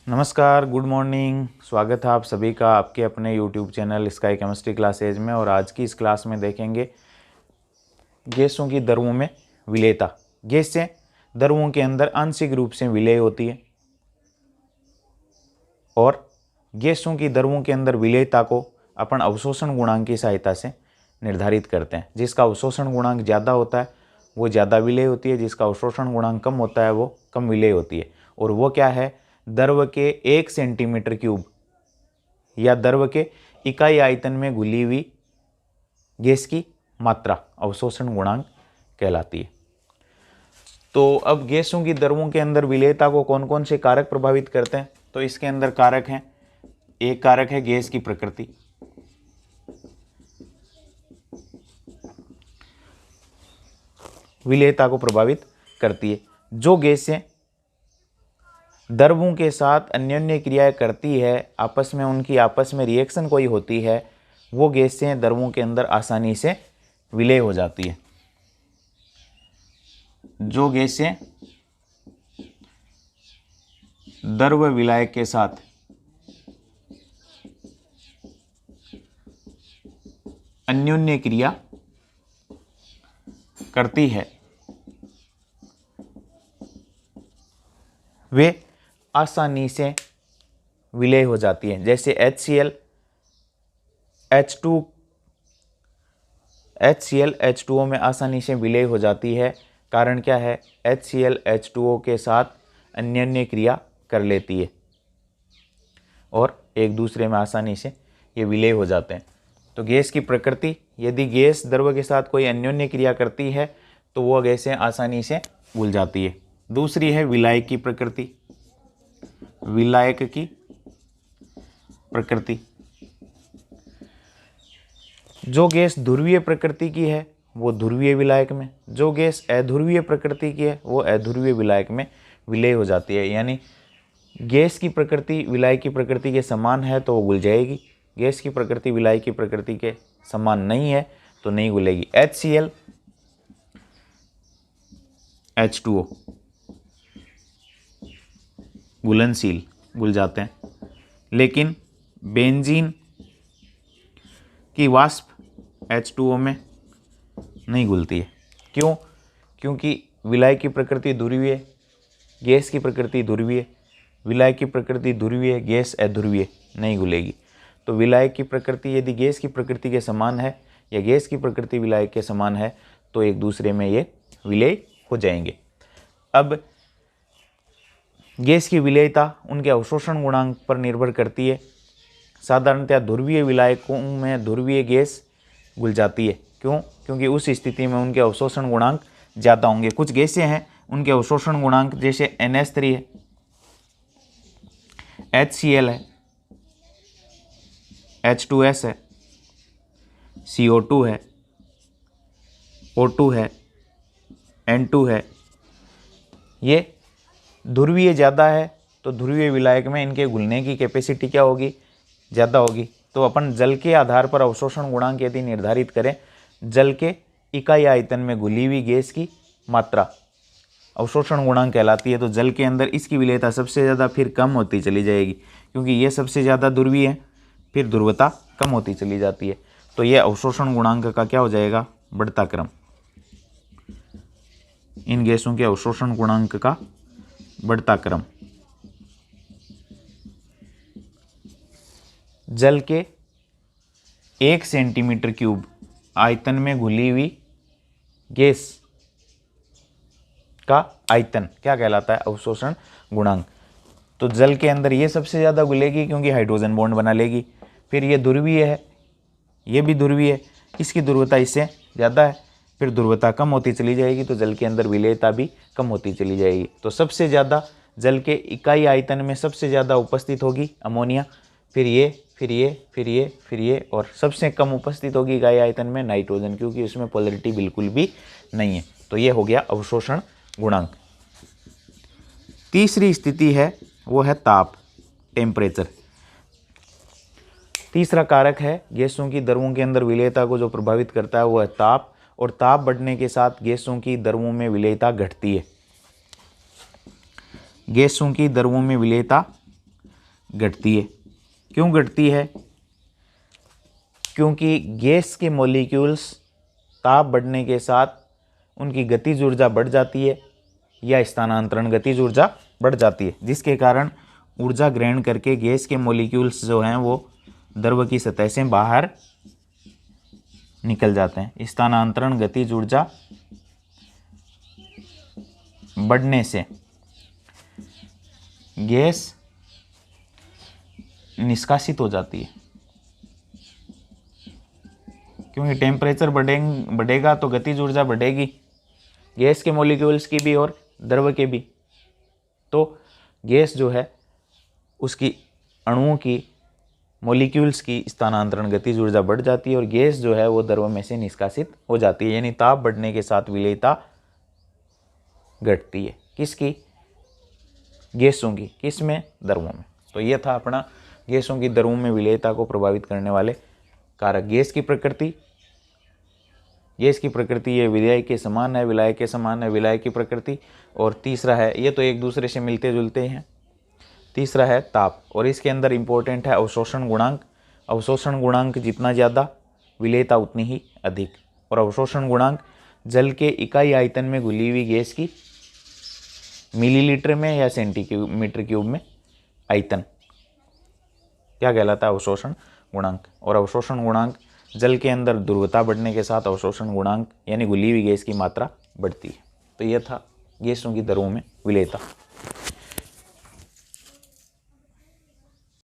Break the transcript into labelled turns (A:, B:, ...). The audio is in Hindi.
A: नमस्कार, गुड मॉर्निंग। स्वागत है आप सभी का आपके अपने YouTube channel sky chemistry classes में। और आज की इस क्लास में देखेंगे गैसों की द्रवों में विलेयता। गैसें द्रवों के अंदर आंशिक रूप से विलेय होती है और गैसों की द्रवों के अंदर विलेयता को अपन अवशोषण गुणांक की सहायता से निर्धारित करते हैं। जिसका अवशोषण गुणांक ज़्यादा होता है वो ज़्यादा विलेय होती है, जिसका अवशोषण गुणांक कम होता है वो कम विलेय होती है। और वो क्या है? द्रव के 1 सेंटीमीटर क्यूब या द्रव के इकाई आयतन में घुली हुई गैस की मात्रा अवशोषण गुणांक कहलाती है। तो अब गैसों की द्रवों के अंदर विलेयता को कौन कौन से कारक प्रभावित करते हैं? तो इसके अंदर कारक हैं, एक कारक है गैस की प्रकृति, विलेयता को प्रभावित करती है। जो गैसें द्रवों के साथ अन्योन्य क्रियाएं करती है, आपस में उनकी आपस में रिएक्शन कोई होती है, वो गैसें द्रवों के अंदर आसानी से विलेय हो जाती है। जो गैसें द्रव विलायक के साथ अन्योन्य क्रिया करती है वे आसानी से विलेय हो जाती है। जैसे HCl, H2O में आसानी से विलेय हो जाती है। कारण क्या है? HCl H2O के साथ अन्योन्य क्रिया कर लेती है और एक दूसरे में आसानी से ये विलेय हो जाते हैं। तो गैस की प्रकृति, यदि गैस द्रव के साथ कोई अन्योन्य क्रिया करती है तो वह गैसें आसानी से घुल जाती है। दूसरी है विलायक की प्रकृति। विलायक की प्रकृति, जो गैस ध्रुवीय प्रकृति की है वो ध्रुवीय विलायक में, जो गैस अध्रुवीय प्रकृति की है वो अध्रुवीय विलायक में विलेय हो जाती है। यानी गैस की प्रकृति विलायक की प्रकृति के समान है तो वो घुल जाएगी, गैस की प्रकृति विलायक की प्रकृति के समान नहीं है तो नहीं घुलेगी। HCl H2O घुलनशील, घुल जाते हैं, लेकिन बेंजीन की वाष्प H2O में नहीं घुलती है। क्यों? क्योंकि विलायक की प्रकृति ध्रुवीय, गैस की प्रकृति ध्रुवीय, विलायक की प्रकृति ध्रुवीय, गैस अध्रुवीय, नहीं घुलेगी। तो विलायक की प्रकृति यदि गैस की प्रकृति के समान है या गैस की प्रकृति विलायक के समान है तो एक दूसरे में ये विलेय हो जाएंगे। अब गैस की विलेयता उनके अवशोषण गुणांक पर निर्भर करती है। साधारणतः ध्रुवीय विलायकों में ध्रुवीय गैस घुल जाती है। क्यों? क्योंकि उस स्थिति में उनके अवशोषण गुणांक ज़्यादा होंगे। कुछ गैसें हैं उनके अवशोषण गुणांक जैसे NH3 है, HCl है, H2S है, CO2 है, O2 है, N2 है, ये ध्रुवीय ज़्यादा है तो ध्रुवीय विलायक में इनके घुलने की कैपेसिटी क्या होगी? ज़्यादा होगी। तो अपन जल के आधार पर अवशोषण गुणांक यदि निर्धारित करें, जल के इकाई आयतन में घुली हुई गैस की मात्रा अवशोषण गुणांक कहलाती है। तो जल के अंदर इसकी विलेयता सबसे ज़्यादा फिर कम होती चली जाएगी, क्योंकि ये सबसे ज़्यादा ध्रुवीय है, फिर ध्रुवता कम होती चली जाती है। तो ये अवशोषण गुणांक का क्या हो जाएगा? बढ़ता क्रम। इन गैसों के अवशोषण गुणांक का बढ़ता क्रम। जल के 1 सेंटीमीटर क्यूब आयतन में घुली हुई गैस का आयतन क्या कहलाता है? अवशोषण गुणांक। तो जल के अंदर ये सबसे ज़्यादा घुलेगी क्योंकि हाइड्रोजन बॉन्ड बना लेगी। फिर ये ध्रुवीय है, ये भी ध्रुवीय है, इसकी ध्रुवता इससे ज़्यादा है, फिर ध्रुवता कम होती चली जाएगी तो जल के अंदर विलेयता भी कम होती चली जाएगी। तो सबसे ज़्यादा जल के इकाई आयतन में सबसे ज़्यादा उपस्थित होगी अमोनिया, फिर ये, फिर ये, फिर ये, फिर ये, और सबसे कम उपस्थित होगी इकाई आयतन में नाइट्रोजन, क्योंकि उसमें पोलरिटी बिल्कुल भी नहीं है। तो ये हो गया अवशोषण गुणांक। तीसरी स्थिति है वो है ताप, टेम्परेचर। तीसरा कारक है गैसों की द्रवों के अंदर विलेयता को जो प्रभावित करता है वो है ताप, और ताप बढ़ने के साथ गैसों की द्रवों में विलेयता घटती है। गैसों की द्रवों में विलेयता घटती है। क्यों घटती है? क्योंकि गैस के मॉलिक्यूल्स ताप बढ़ने के साथ उनकी गतिज ऊर्जा बढ़ जाती है या स्थानांतरण गतिज ऊर्जा बढ़ जाती है, जिसके कारण ऊर्जा ग्रहण करके गैस के मॉलिक्यूल्स जो हैं वो द्रव की सतह से बाहर निकल जाते हैं। स्थानांतरण गतिज ऊर्जा बढ़ने से गैस निष्कासित हो जाती है, क्योंकि टेम्परेचर बढ़ेगा तो गतिज ऊर्जा बढ़ेगी, गैस के मॉलिक्यूल्स की भी और द्रव के भी। तो गैस जो है उसकी अणुओं की मॉलिक्यूल्स की स्थानांतरण गतिज ऊर्जा बढ़ जाती है और गैस जो है वो द्रव में से निष्कासित हो जाती है, यानी ताप बढ़ने के साथ विलेयता घटती है। किसकी? गैसों की। किस में? द्रवों में। तो ये था अपना गैसों की द्रवों में विलेयता को प्रभावित करने वाले कारक। गैस की प्रकृति, गैस की प्रकृति ये विलेय के समान है, विलायक के समान है, विलायक की प्रकृति। और तीसरा है, ये तो एक दूसरे से मिलते जुलते हैं, तीसरा है ताप। और इसके अंदर इंपॉर्टेंट है अवशोषण गुणांक। अवशोषण गुणांक जितना ज़्यादा विलेयता उतनी ही अधिक। और अवशोषण गुणांक जल के इकाई आयतन में घुली हुई गैस की मिलीलीटर में या सेंटीमीटर क्यूब में आयतन क्या कहलाता है? अवशोषण गुणांक। और अवशोषण गुणांक जल के अंदर ध्रुवता बढ़ने के साथ अवशोषण गुणांक यानी घुली हुई गैस की मात्रा बढ़ती है। तो यह था गैसों की दरों में विलेयता।